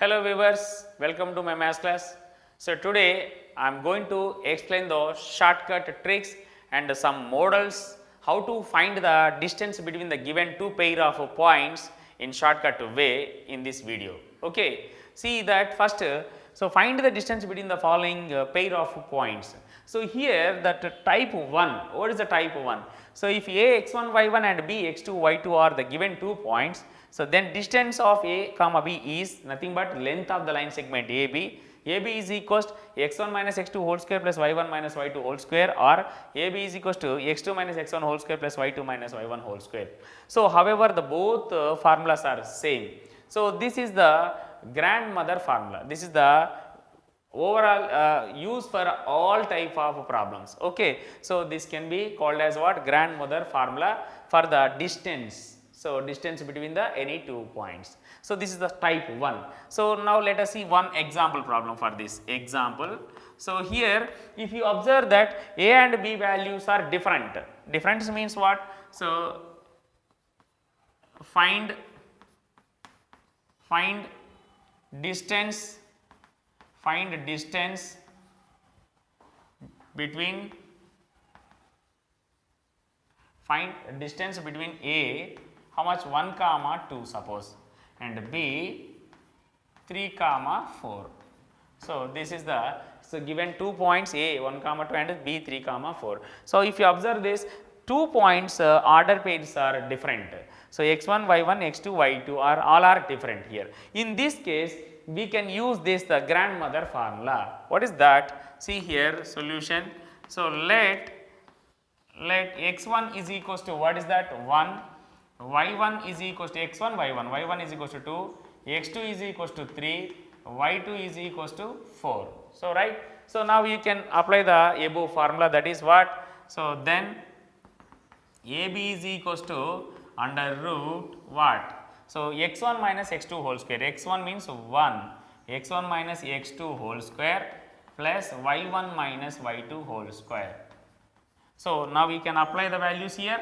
Hello viewers, welcome to my maths class. So today I am going to explain the shortcut tricks and some models how to find the distance between the given two pair of points in shortcut way in this video. Okay, see that first. So find the distance between the following pair of points. So here that type 1, what is the type 1? So if a x1 y1 and b x2 y2 are the given 2 points, so then distance of a comma b is nothing but length of the line segment AB. AB is equals to x1 minus x2 whole square plus y1 minus y2 whole square, or AB is equals to x2 minus x1 whole square plus y2 minus y1 whole square. So however the both formulas are same. So this is the grandmother formula. This is the overall use for all type of problems. Okay. So this can be called as what? Grandmother formula for the distance. So distance between the any 2 points. So this is the type 1. So now let us see one example problem for this example. So here if you observe that a and b values are different. Difference means what? So find distance between A, how much? 1 comma 2 suppose, and B 3 comma 4. So this is the given 2 points A 1 comma 2 and B 3 comma 4. So if you observe this 2 points order pairs are different. So x1 y1 x2 y2 are all are different here. In this case we can use this the grandmother formula. What is that? See here solution. So let x1 is equals to what is that? 1, y1 is equals to x1 y1 is equals to 2, x2 is equals to 3, y2 is equals to 4. So right. So now you can apply the above formula, that is what? So then AB is equals to under root what? So x1 minus x2 whole square, x1 means 1, x1 minus x2 whole square plus y1 minus y2 whole square. So now we can apply the values here.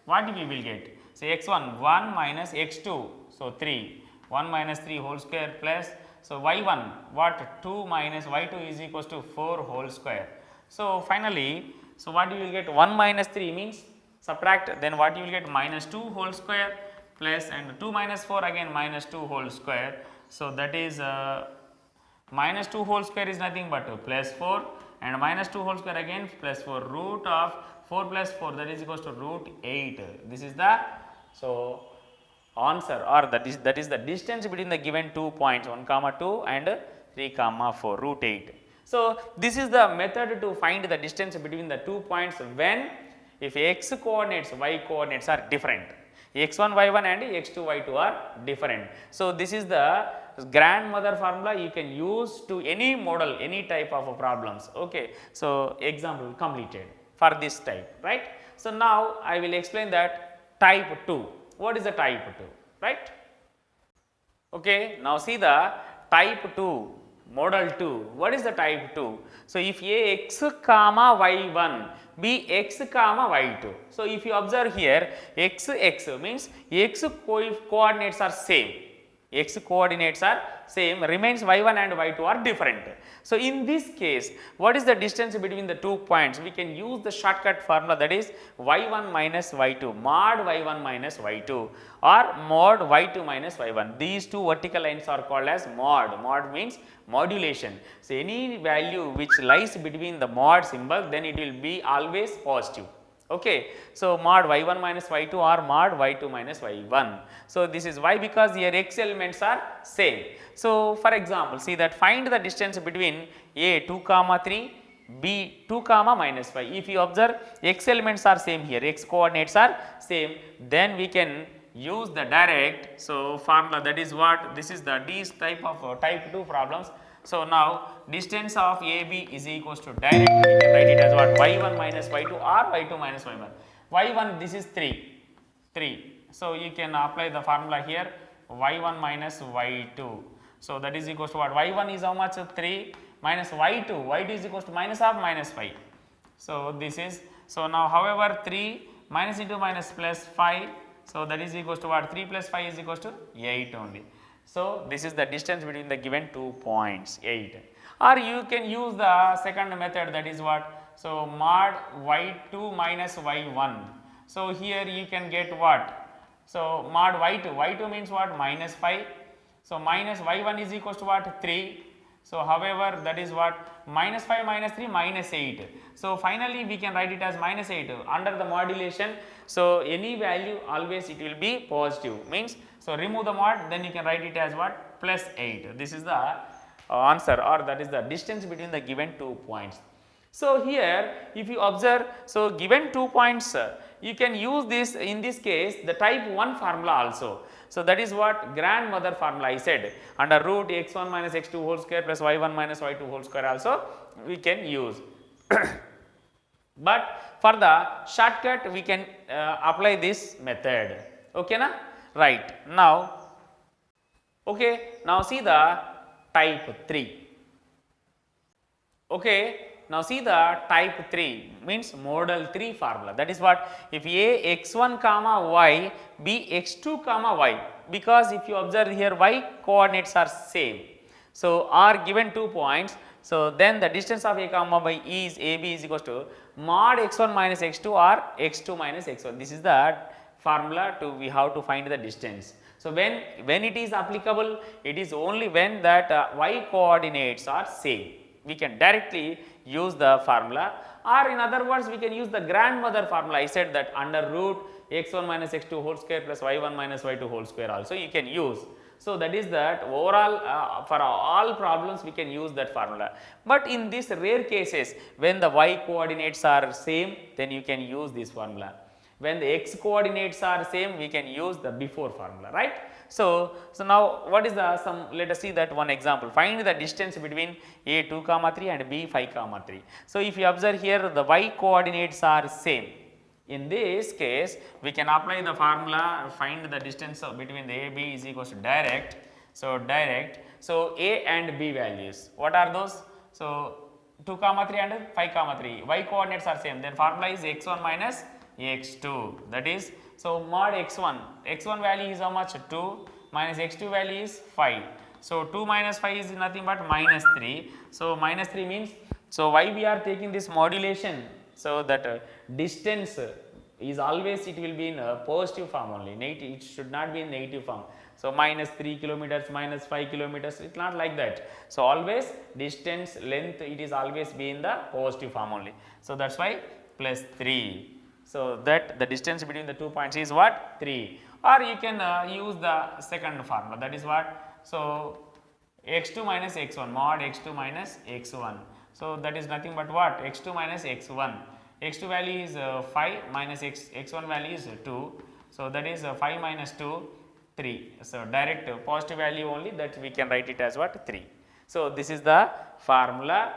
What we will get? So x1 1 minus x2, so 3, 1 minus 3 whole square plus, so y1 what? 2 minus y2 is equals to 4 whole square. So finally, so what you will get? 1 minus 3 means subtract, then what you will get? Minus 2 whole square plus, and 2 minus 4 again minus 2 whole square. So that is minus 2 whole square is nothing but plus 4, and minus 2 whole square again plus 4, root of 4 plus 4, that is equals to root 8. This is the answer, or that is the distance between the given 2 points 1 comma 2 and 3 comma 4, root 8. So this is the method to find the distance between the 2 points when if x coordinates y coordinates are different, x1 y1 and x2 y2 are different. So this is the grandmother formula you can use to any model, any type of problems. Okay. So example completed for this type, right. So now I will explain that type 2. What is the type 2, right? Okay. Now see the type 2, model 2. What is the type 2? So if a x comma y1, b x comma y2. So if you observe here x means x coordinates are same. X coordinates are same, remains y1 and y2 are different. So in this case, what is the distance between the 2 points? We can use the shortcut formula, that is y1 minus y2, mod y1 minus y2 or mod y2 minus y1. These two vertical lines are called as mod. Mod means modulation. So any value which lies between the mod symbol, then it will be always positive. Okay. So mod y1 minus y2 or mod y2 minus y1. So this is why, because here x elements are same. So for example, see that find the distance between a 2 comma 3, b 2 comma minus 5. If you observe x elements are same here, x coordinates are same, then we can use the direct formula, that is what? This is the these type of type 2 problems. So now distance of AB is equals to, direct we can write it as what? Y1 minus y2 or y2 minus y1. Y1 this is 3. So you can apply the formula here, y1 minus y2. So that is equals to what? Y1 is how much? 3 minus y2 is equals to minus of minus 5. So this is, so now however 3 minus into minus plus 5. So that is equals to what? 3 plus 5 is equals to 8 only. So, this is the distance between the given 2 points 8, or you can use the second method, that is what? So, mod y2 minus y1. So, here you can get what? So, mod y2 means what? Minus 5. So, minus y1 is equals to what? 3. So, however, that is what? Minus 5 minus 3 minus 8. So, finally, we can write it as minus 8 under the modulation. So, any value always it will be positive, means, so remove the mod, then you can write it as what? Plus 8. This is the answer, or that is the distance between the given 2 points. So, here if you observe, so given 2 points, you can use this, in this case the type 1 formula also. So, that is what grandmother formula I said, under root x1 minus x2 whole square plus y1 minus y2 whole square also we can use. But for the shortcut we can apply this method, okay na? Right. Now, okay, now see the type 3. Okay, now see the type 3 means model 3 formula, that is what? If a x1 comma y, b x2 comma y, because if you observe here y coordinates are same. So, are given 2 points. So, then the distance of a comma y is ab is equals to mod x1 minus x2 or x2 minus x1. This is the formula to we have to find the distance. So, when it is applicable, it is only when that y coordinates are same. We can directly use the formula, or in other words we can use the grandmother formula. I said that under root x1 minus x2 whole square plus y1 minus y2 whole square also you can use. So, that is that overall for all problems we can use that formula, but in these rare cases when the y coordinates are same, then you can use this formula. When the x coordinates are same, we can use the before formula, right. So, now what is the let us see that one example. Find the distance between a 2 comma 3 and b 5 comma 3. So, if you observe here the y coordinates are same, in this case we can apply the formula, find the distance between the a b is equals to direct. So, direct. So, a and b values, what are those? So, 2 comma 3 and 5 comma 3, y coordinates are same, then formula is x1 minus x2, that is, so mod x1 value is how much? 2 minus x2 value is 5. So, 2 minus 5 is nothing but minus 3. So, minus 3 means, so why we are taking this modulation? So, that distance is always it will be in a positive form only, it should not be in negative form. So, minus 3 kilometers, minus 5 kilometers, it is not like that. So, always distance length it is always be in the positive form only. So, that is why plus 3. So, that the distance between the 2 points is what? 3, or you can use the second formula, that is what? So, x2 minus x1, mod x2 minus x1. So, that is nothing but what? x2 minus x1, x2 value is 5 minus x1 value is 2. So, that is 5 minus 2, 3. So, direct positive value only, that we can write it as what? 3. So, this is the formula,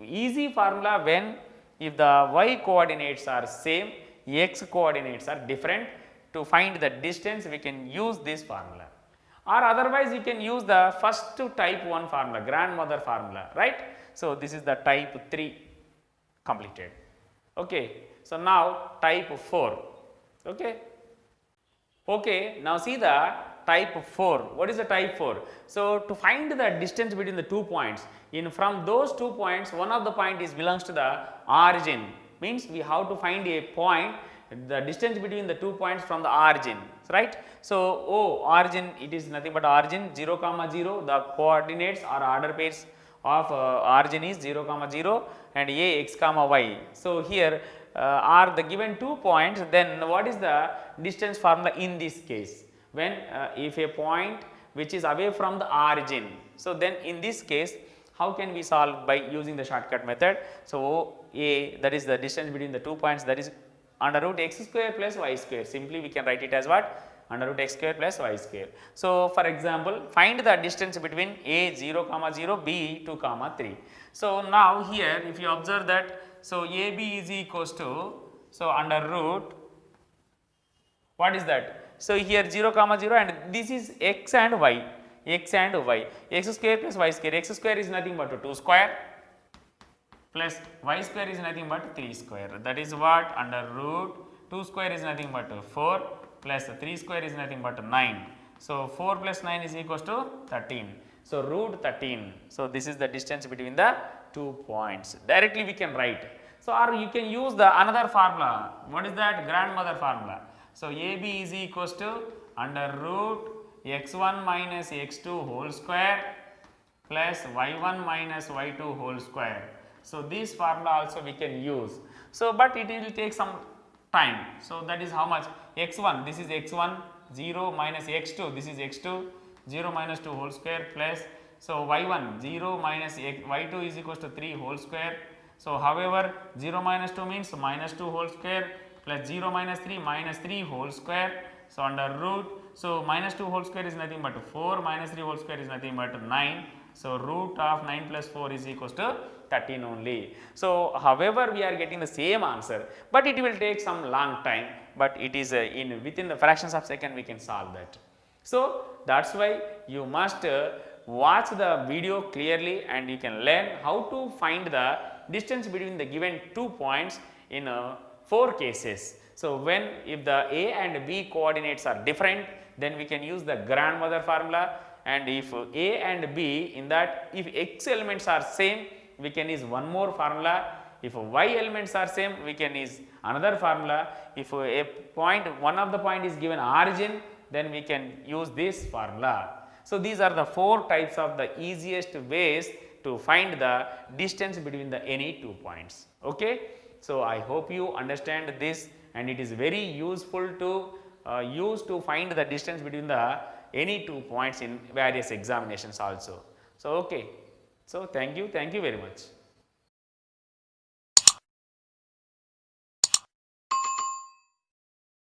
easy formula when if the y coordinates are same, x coordinates are different. To find the distance we can use this formula, or otherwise you can use the first type 1 formula, grandmother formula, right. So, this is the type 3 completed. Okay. So, now type 4. Okay. Okay. Now, see the type 4. What is the type 4? So, to find the distance between the 2 points, from those 2 points, one of the point is belongs to the origin, means we have to find a point, the distance between the 2 points from the origin, right. So, origin, it is nothing but origin 0 comma 0, the coordinates or order pairs of origin is 0 comma 0 and a x comma y. So, here are the given 2 points, then what is the distance formula in this case? When if a point which is away from the origin. So, then in this case how can we solve? By using the shortcut method. So, a, that is the distance between the 2 points, that is under root x square plus y square, simply we can write it as what? Under root x square plus y square. So, for example, find the distance between a 0 comma 0, b 2 comma 3. So, now here if you observe that, so a b is equals to, so under root, what is that? So, here 0 comma 0 and this is x and y, x square plus y square, x square is nothing but 2 square plus y square is nothing but 3 square, that is what? Under root 2 square is nothing but 4 plus 3 square is nothing but 9. So 4 plus 9 is equals to 13. So root 13. So this is the distance between the 2 points. Directly we can write. So or you can use the another formula. What is that? Grandmother formula. So AB is equals to under root x1 minus x2 whole square plus y1 minus y2 whole square. So this formula also we can use. So but it will take some time. So that is how much? X1, this is x1, 0 minus x2, this is x2, 0 minus 2 whole square plus, so y1, 0 minus y2 is equals to 3 whole square. So however 0 minus 2 means minus 2 whole square plus 0 minus 3 whole square. So under root, so minus 2 whole square is nothing but 4, minus 3 whole square is nothing but 9. So root of 9 plus 4 is equals to 13 only. So however we are getting the same answer, but it will take some long time, but it is in within the fractions of second we can solve that. So that's why you must watch the video clearly and you can learn how to find the distance between the given 2 points in 4 cases. So when if the A and B coordinates are different, then we can use the grandmother formula, and if A and B in that if x elements are same, we can use one more formula. If y elements are same, we can use another formula. If a point, one of the point is given origin, then we can use this formula. So these are the 4 types of the easiest ways to find the distance between the any 2 points. Okay. So I hope you understand this, and it is very useful to use to find the distance between the any 2 points in various examinations also. So okay. So thank you very much.